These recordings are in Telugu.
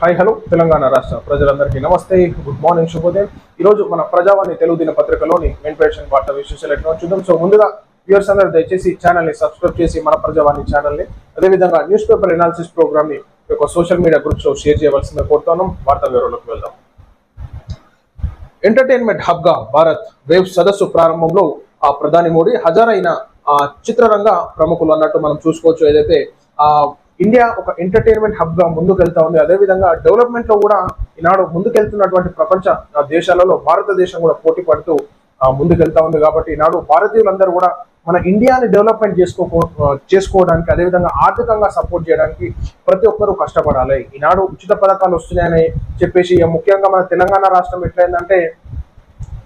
హాయ్ హలో తెలంగాణ రాష్ట్ర ప్రజలందరికీ నమస్తే, గుడ్ మార్నింగ్, శుభోదయం. ఈరోజు మన ప్రజావాణి తెలుగు దిన పత్రికలోని మెయిన్ వార్తా విశేషాలు ఎట్లా చూద్దాం. సో ముందుగా వ్యూవర్స్ అందరూ దయచేసి ఛానల్ని సబ్స్క్రైబ్ చేసి మన ప్రజావాణి ఛానల్ని అదేవిధంగా న్యూస్ పేపర్ ఎనాలిసిస్ ప్రోగ్రామ్ని ఒక సోషల్ మీడియా గ్రూప్స్లో షేర్ చేయవలసిందిగా కోరుతున్నాం. వార్తా వివరాలకు వెళ్దాం. ఎంటర్టైన్మెంట్ హబ్ గా భారత్ వేవ్ సదస్సు ప్రారంభంలో ప్రధాని మోడీ హాజరైన చిత్రరంగ ప్రముఖులు అన్నట్టు మనం చూసుకోవచ్చు. ఏదైతే ఇండియా ఒక ఎంటర్టైన్మెంట్ హబ్ గా ముందుకెళ్తా ఉంది, అదేవిధంగా డెవలప్మెంట్ లో కూడా ఈనాడు ముందుకెళ్తున్నటువంటి ప్రపంచ దేశాలలో భారతదేశం కూడా పోటీ పడుతూ ముందుకెళ్తా ఉంది. కాబట్టి ఈనాడు భారతీయులందరూ కూడా మన ఇండియాని డెవలప్మెంట్ చేసుకోవడానికి అదేవిధంగా ఆర్థికంగా సపోర్ట్ చేయడానికి ప్రతి ఒక్కరూ కష్టపడాలి. ఈనాడు ఉచిత పథకాలు వస్తున్నాయని చెప్పేసి ముఖ్యంగా మన తెలంగాణ రాష్ట్రం ఎట్లయిందంటే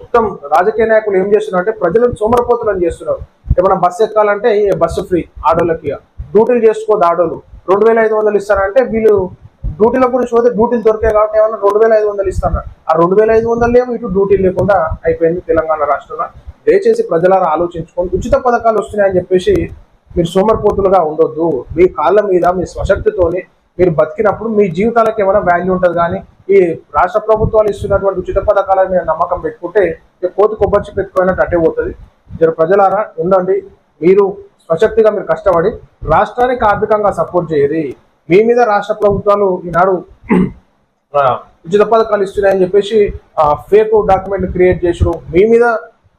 మొత్తం రాజకీయ నాయకులు ఏం చేస్తున్నారు అంటే ప్రజలను సోమరపోతులను చేస్తున్నారు. ఏమైనా బస్సు ఎక్కాలంటే బస్సు ఫ్రీ, ఆడోళ్ళకి డ్యూటీలు చేసుకోదు, ఆడోళ్ళు 2500 ఇస్తారంటే వీళ్ళు డ్యూటీల గురించి పోతే డ్యూటీలు దొరికాయి కాబట్టి ఏమన్నా 2500 ఇస్తాను. ఆ 2500 ఏమో ఇటు డ్యూటీలు లేకుండా అయిపోయింది తెలంగాణ రాష్ట్రంలో. దయచేసి ప్రజలారా ఆలోచించుకోండి. ఉచిత పథకాలు వస్తున్నాయని చెప్పేసి మీరు సోమరిపోతులుగా ఉండొద్దు. మీ కాళ్ళ మీద మీ స్వశక్తితోని మీరు బతికినప్పుడు మీ జీవితాలకు ఏమైనా వాల్యూ ఉంటుంది. కానీ ఈ రాష్ట్ర ప్రభుత్వాలు ఇస్తున్నటువంటి ఉచిత పథకాల మీద నమ్మకం పెట్టుకుంటే కోతి కొబ్బరి పెట్టుకున్నట్టు అట్టే పోతుంది. ప్రజలారా ఉండండి. మీరు స్వశక్తిగా మీరు కష్టపడి రాష్ట్రానికి ఆర్థికంగా సపోర్ట్ చేయరు. మీ మీద రాష్ట్ర ప్రభుత్వాలు ఈనాడు ఉచిత పథకాలు ఇస్తున్నాయని చెప్పేసి ఫేక్ డాక్యుమెంట్ క్రియేట్ చేసుడు, మీ మీద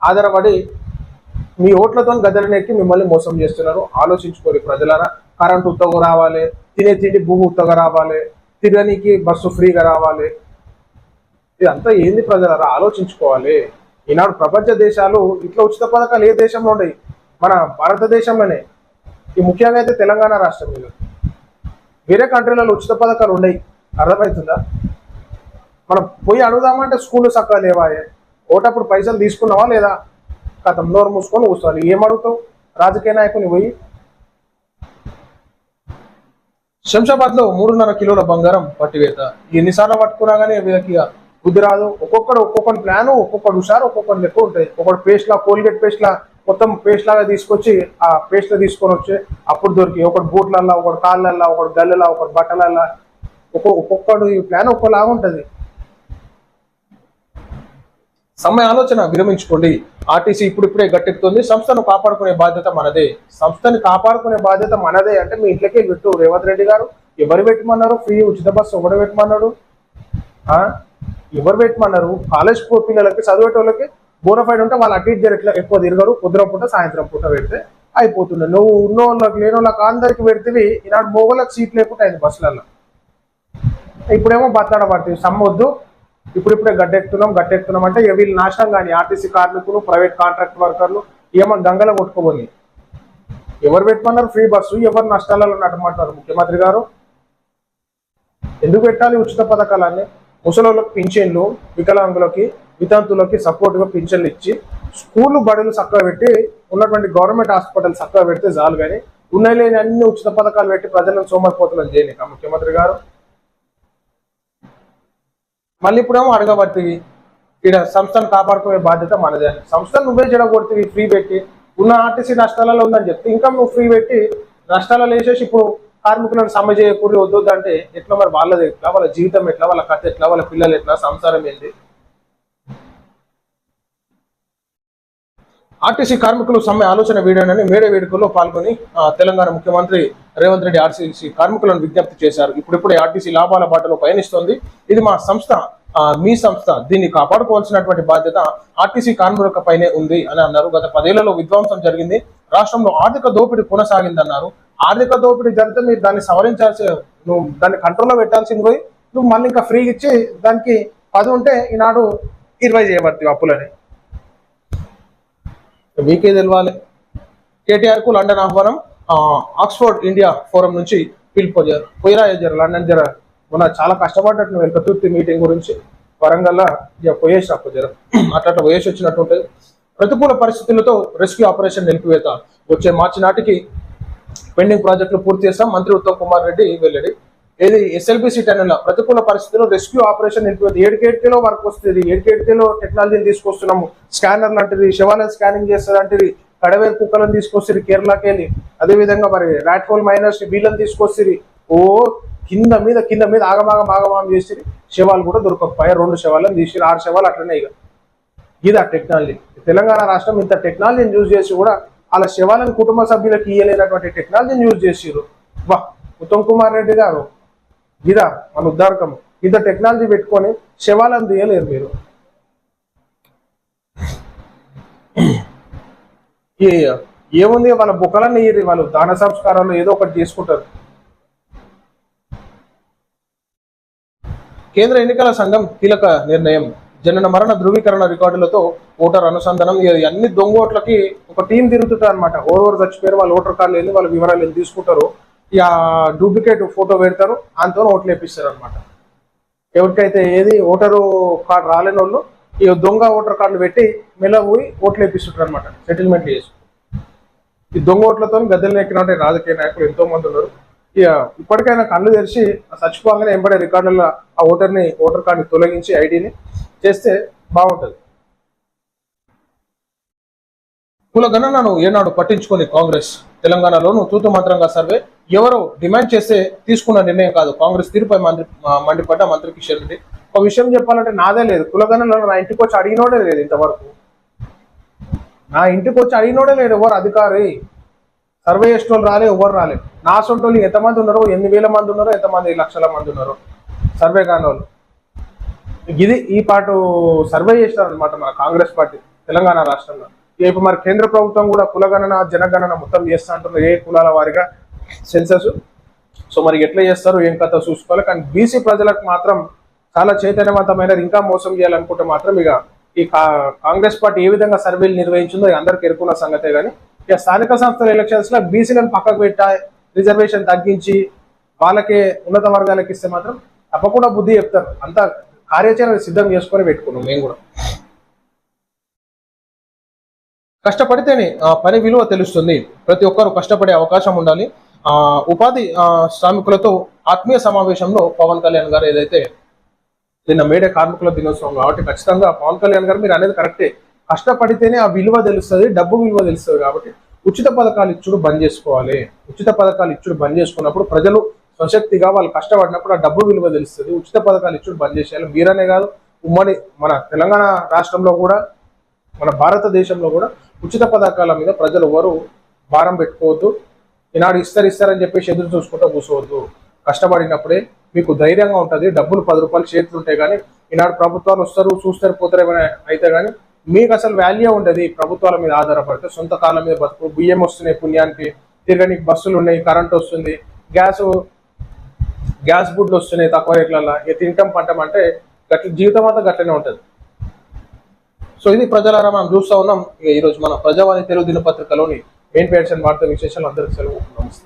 ఆధారపడి మీ ఓట్లతో గద్దెలనెక్కి మిమ్మల్ని మోసం చేస్తున్నారు. ఆలోచించుకోరు ప్రజలారా. కరెంటు ఉత్తగా రావాలి, తినే తిండి భూమి ఉత్తగా రావాలి, తిరగనికి బస్సు ఫ్రీగా రావాలి. ఇదంతా ఏంది ప్రజలారా? ఆలోచించుకోవాలి. ఈనాడు ప్రపంచ దేశాలు ఇట్లా ఉచిత పథకాలు ఏ దేశంలో ఉన్నాయి? మన భారతదేశంలోనే. ఈ ముఖ్యంగా అయితే తెలంగాణ రాష్ట్రం మీద. వేరే కంట్రీలలో ఉచిత పథకాలు ఉన్నాయి, అర్థమవుతుందా? మనం పోయి అడుగుదామంటే స్కూళ్ళు చక్కగా లేవాయే, ఓటప్పుడు పైసలు తీసుకున్నావా లేదా, కథం నోరు మూసుకొని కూర్చోవాలి. ఏం అడుగుతావు రాజకీయ నాయకుని పోయి? శంషాబాద్ లో 3.5 కిలోల బంగారం పట్టివేత. ఎన్నిసార్లు పట్టుకున్నా కానీ వీళ్ళకి బుద్ధి రాదు. ఒక్కొక్కటి ప్లాను, ఒక్కొక్కటి హుషారు, ఒక్కొక్కటి లెక్క ఉంటాయి. ఒకటి పేస్ట్ లా, కోల్గేట్ పేస్ట్ లా మొత్తం పేస్ట్ లాగా తీసుకొచ్చి ఆ పేస్ట్ లో తీసుకొని వచ్చి అప్పుడు దొరికి ఒకటి బూట్లల్లా, ఒకటి కాళ్ళల్లా, ఒకటి గల్లెలా, ఒకటి బట్టలల్లా, ఒక్కొక్కడు ఈ ప్లాన్ ఒక్కోలాగా ఉంటుంది. సమయ ఆలోచన విరమించుకోండి. ఆర్టీసీ ఇప్పుడిప్పుడే గట్టెక్కుతుంది. సంస్థను కాపాడుకునే బాధ్యత మనదే. సంస్థని కాపాడుకునే బాధ్యత మనదే అంటే మీ ఇంట్లోకి పెట్టు. రేవంత్ రెడ్డి గారు ఎవరు పెట్టమన్నారు? ఫ్రీ ఉచిత బస్సు ఎవరు పెట్టమన్నాడు? ఎవరు పెట్టమన్నారు? కాలేజ్ పిల్లలకి, చదివేటోళ్ళకి బోనఫైడ్ ఉంటే వాళ్ళు అటు ఇటు ఎక్కువ తిరగరు. పొద్దున పూట సాయంత్రం పూట పెడితే అయిపోతుంది. నువ్వు ఉన్న వాళ్ళకి లేని వాళ్ళకి అందరికి పెడితే ఈనాడు మోగోళ్ళకి సీట్ లేకుండా అయింది బస్సులలో. ఇప్పుడేమో బత్తాడ పడుతుంది. సమ్మొద్దు, ఇప్పుడిప్పుడే గట్టెక్కుతున్నాం అంటే వీళ్ళు నాశనం. కానీ ఆర్టీసీ కార్మికులు, ప్రైవేట్ కాంట్రాక్ట్ వర్కర్లు ఏమో గంగల కొట్టుకోబోయి. ఎవరు పెట్టమన్నారు ఫ్రీ బస్సు? ఎవరు నష్టాలలో నడమంటారు ముఖ్యమంత్రి గారు? ఎందుకు పెట్టాలి ఉచిత పథకాలన్నీ? ముసలోళ్ళకి పింఛన్లు, వికలాంగులకి, వితంతులకి సపోర్ట్గా పింఛన్లు ఇచ్చి స్కూళ్ళు బడులు చక్కగా పెట్టి ఉన్నటువంటి గవర్నమెంట్ హాస్పిటల్ చక్కగా పెడితే చాలు. కానీ ఉన్నాయి లేని అన్ని ఉచిత పథకాలు పెట్టి ప్రజలను సోమరిపోతులను చేయలేక ముఖ్యమంత్రి గారు. మళ్ళీ ఇప్పుడేమో అడగబట్టి ఇక్కడ సంస్థను కాపాడుకునే బాధ్యత మనదే అని. సంస్థను నువ్వే జడగొడుతుంది ఫ్రీ పెట్టి. ఉన్న ఆర్టీసీ నష్టాలలో ఉందని చెప్తే ఇంకా నువ్వు ఫ్రీ పెట్టి నష్టాలలో వేసేసి ఇప్పుడు కార్మికులను సమ్మె చేయకూడదు వద్దు అంటే ఎట్లా? మరి వాళ్ళది ఎట్లా? వాళ్ళ జీవితం ఎట్లా? వాళ్ళ కథ ఎట్లా? వాళ్ళ పిల్లలు ఎట్లా? సంసారం ఏంటి? ఆర్టీసీ కార్మికులు సమ్మె ఆలోచన వీడనని మేడే వేడుకల్లో పాల్గొని తెలంగాణ ముఖ్యమంత్రి రేవంత్ రెడ్డి ఆర్టీసీ కార్మికులను విజ్ఞప్తి చేశారు. ఇప్పుడిప్పుడే ఆర్టీసీ లాభాల బాటలో పయనిస్తోంది. ఇది మా సంస్థ, మీ సంస్థ. దీన్ని కాపాడుకోవాల్సినటువంటి బాధ్యత ఆర్టీసీ కార్మికుల పైనే ఉంది అని అన్నారు. గత 10 ఏళ్లలో విధ్వంసం జరిగింది. రాష్ట్రంలో ఆర్థిక దోపిడీ కొనసాగిందన్నారు. ఆర్థిక దోపిడీ జరిగితే మీరు దాన్ని సవరించాల్సి, నువ్వు దాన్ని కంట్రోల్లో పెట్టాల్సింది పోయి నువ్వు మళ్ళీ ఇంకా ఫ్రీ ఇచ్చి దానికి 10 ఉంటే ఈనాడు 20 చేయబడుతుంది అప్పులని. మీకే తెలవాలి. కేటీఆర్ కు లండన్ ఆహ్వానం. ఆక్స్ఫర్డ్ ఇండియా ఫోరం నుంచి పిలుపుజారు. పోయిరా లండన్ జర మొన్న చాలా కష్టపడ్డట్టు వెల్కతూర్తి మీటింగ్ గురించి వరంగల్లో పోయేసి అప్పుజారు అట్లా పోయేసి వచ్చినట్టు ఉంటుంది. ప్రతికూల పరిస్థితులతో రెస్క్యూ ఆపరేషన్ నిలిపివేత. వచ్చే మార్చి నాటికి పెండింగ్ ప్రాజెక్టులు పూర్తి చేస్తాం. మంత్రి ఉత్తమ్ కుమార్ రెడ్డి వెల్లడి. ఏది ఎస్ఎల్బిసి టెన్నుల ప్రతికూల పరిస్థితుల్లో రెస్క్యూ ఆపరేషన్ నిలిపివేత. 7 వర్క్ వస్తుంది. 7 టెక్నాలజీని తీసుకొస్తున్నాము. స్కానర్ లాంటిది, శివాలయం స్కానింగ్ చేస్తుంది అంటే కడవేరు కుక్కలను తీసుకొస్తుంది కేరళకి వెళ్ళి. అదేవిధంగా మరి రాట్ హోల్ మైనర్స్ వీళ్ళని తీసుకొస్తుంది. ఓ కింద మీద ఆగమాగం చేసి శవాలు కూడా దొరకకపోయా. 2 శవాలను తీసి 6 శవాలు అట్లనే. ఇక ఇది ఆ టెక్నాలజీ. తెలంగాణ రాష్ట్రం ఇంత టెక్నాలజీని యూజ్ చేసి కూడా వాళ్ళ శవాలను కుటుంబ సభ్యులకు ఇయ్యలేనటువంటి టెక్నాలజీని యూజ్ చేసిరు. వా, ఉత్తమ్ కుమార్ రెడ్డి గారు ఇదా మన ఉద్దారకం. ఇంత టెక్నాలజీ పెట్టుకొని శవాలను తీయలేరు మీరు. ఏముంది, వాళ్ళ బుక్కలన్నీ వాళ్ళు దాన సంస్కారాలు ఏదో ఒకటి చేసుకుంటారు. కేంద్ర ఎన్నికల సంఘం కీలక నిర్ణయం. జనన మరణ ధృవీకరణ రికార్డులతో ఓటర్ అనుసంధానం. అన్ని దొంగ ఓట్లకి ఒక టీం తిరుగుతుంటారు అనమాట. ఓవర్ చచ్చిపోయారు, వాళ్ళ ఓటర్ కార్డులు వెళ్ళి వాళ్ళ వివరాలు వెళ్ళి తీసుకుంటారు. ఇక డూప్లికేట్ ఫోటో పెడతారు, అంతో ఓట్లు వేపిస్తారు అనమాట. ఎవరికైతే ఏది ఓటరు కార్డు రాలేని వాళ్ళు ఈ దొంగ ఓటర్ కార్డులు పెట్టి మెల్ల పోయి ఓట్లు వేపిస్తుంటారు అనమాట. సెటిల్మెంట్ చేసి ఈ దొంగ ఓట్లతో గద్దెలు ఎక్కినట్టే రాజకీయ నాయకులు ఎంతో మంది ఉన్నారు. ఇక ఇప్పటికైనా కళ్ళు తెరిచి చచ్చిపోగానే ఎంబడే రికార్డుల్లో ఆ ఓటర్ కార్డుని తొలగించి ఐడిని చేస్తే బాగుంటుంది. కుల గణనను ఏనాడు పట్టించుకొని కాంగ్రెస్. తెలంగాణలోను తూతు మంత్రంగా సర్వే. ఎవరో డిమాండ్ చేస్తే తీసుకున్న నిర్ణయం కాదు. కాంగ్రెస్ తీరుపై మండిపడ్డ మంత్రి కిషన్ రెడ్డి. ఒక విషయం చెప్పాలంటే నాదే లేదు, కులగణనలో నా ఇంటికి వచ్చి అడిగినోడే లేదు ఇంతవరకు. నా ఇంటికి వచ్చి అడిగినోడే లేడు ఎవరు అధికారి. సర్వే చేసేటోళ్ళు రాలే, ఎవరు రాలేదు. నా సొంటోళ్ళు ఎంతమంది ఉన్నారో, 8,000 మంది ఉన్నారో, ఎంతమంది లక్షల మంది ఉన్నారో సర్వే కాని వాళ్ళు. ఇది ఈ పాటు సర్వే చేస్తారనమాట మన కాంగ్రెస్ పార్టీ తెలంగాణ రాష్ట్రంలో. ఇప్పుడు మరి కేంద్ర ప్రభుత్వం కూడా కులగణన జనగణన మొత్తం చేస్తా అంటున్నారు, ఏ కులాల వారిగా సెన్సస్. సో మరి ఎట్లా చేస్తారు ఏం కథ చూసుకోవాలి. కానీ బీసీ ప్రజలకు మాత్రం చాలా చైతన్యవంతమైన, ఇంకా మోసం చేయాలనుకుంటే మాత్రం ఇక ఈ కాంగ్రెస్ పార్టీ ఏ విధంగా సర్వేలు నిర్వహించిందో అందరికి ఎరుకున్న సంగతే. కానీ ఇక స్థానిక సంస్థల ఎలక్షన్స్ లో బీసీలను పక్కకు పెట్టా, రిజర్వేషన్ తగ్గించి వాళ్ళకే ఉన్నత వర్గాలకు ఇస్తే మాత్రం తప్పకుండా బుద్ధి చెప్తారు. అంత కార్యాచరణ సిద్ధం చేసుకొని పెట్టుకున్నాం మేము కూడా. కష్టపడితేనే పని విలువ తెలుస్తుంది. ప్రతి ఒక్కరు కష్టపడే అవకాశం ఉండాలి. ఉపాధి శ్రామికులతో ఆత్మీయ సమావేశంలో పవన్ కళ్యాణ్ గారు ఏదైతే నిన్న మేడే కార్మికుల దినోత్సవం కాబట్టి ఖచ్చితంగా పవన్ కళ్యాణ్ గారు మీరు అనేది కరెక్టే. కష్టపడితేనే ఆ విలువ తెలుస్తుంది, డబ్బు విలువ తెలుస్తుంది. కాబట్టి ఉచిత పథకాలు ఇచ్చుడు బంద్ చేసుకోవాలి. ఉచిత పథకాలు ఇచ్చుడు బంద్ చేసుకున్నప్పుడు ప్రజలు స్వశక్తిగా వాళ్ళు కష్టపడినప్పుడు ఆ డబ్బు విలువ తెలుస్తుంది. ఉచిత పథకాలు ఇచ్చుడు బంద్ చేసేయాలి. మీరనే కాదు, ఉమ్మడి మన తెలంగాణ రాష్ట్రంలో కూడా, మన భారతదేశంలో కూడా ఉచిత పథకాల మీద ప్రజలు ఎవరు భారం పెట్టుకోవద్దు. ఈనాడు ఇస్తారని చెప్పేసి ఎదురు చూసుకుంటూ కూర్చోవద్దు. కష్టపడినప్పుడే మీకు ధైర్యంగా ఉంటుంది. డబ్బులు 10 రూపాయలు చేతులు ఉంటాయి. కానీ ఈనాడు ప్రభుత్వాలు వస్తారు, చూస్తారు, పోతారు, ఏమైనా అయితే కానీ మీకు అసలు వాల్యూ ఉండదు. ప్రభుత్వాల మీద ఆధారపడితే సొంత కాలం మీద బతుకు. బియ్యం వస్తున్నాయి పుణ్యానికి, తిరగనికి బస్సులు ఉన్నాయి, కరెంట్ వస్తుంది, గ్యాస్ బుడ్లు వస్తున్నాయి తక్కువ రేట్లలో. ఇక తింటాం పంటం అంటే గట్ల జీవితం అంతా గట్లనే ఉంటుంది. సో ఇది ప్రజలారా మనం చూస్తూ ఉన్నాం. ఈరోజు మన ప్రజావాణి తెలుగు దినపత్రికలోని మెయిన్ పేర్షన్ వార్తా విశేషాలు. అందరికీ సెలవు. నమస్తే.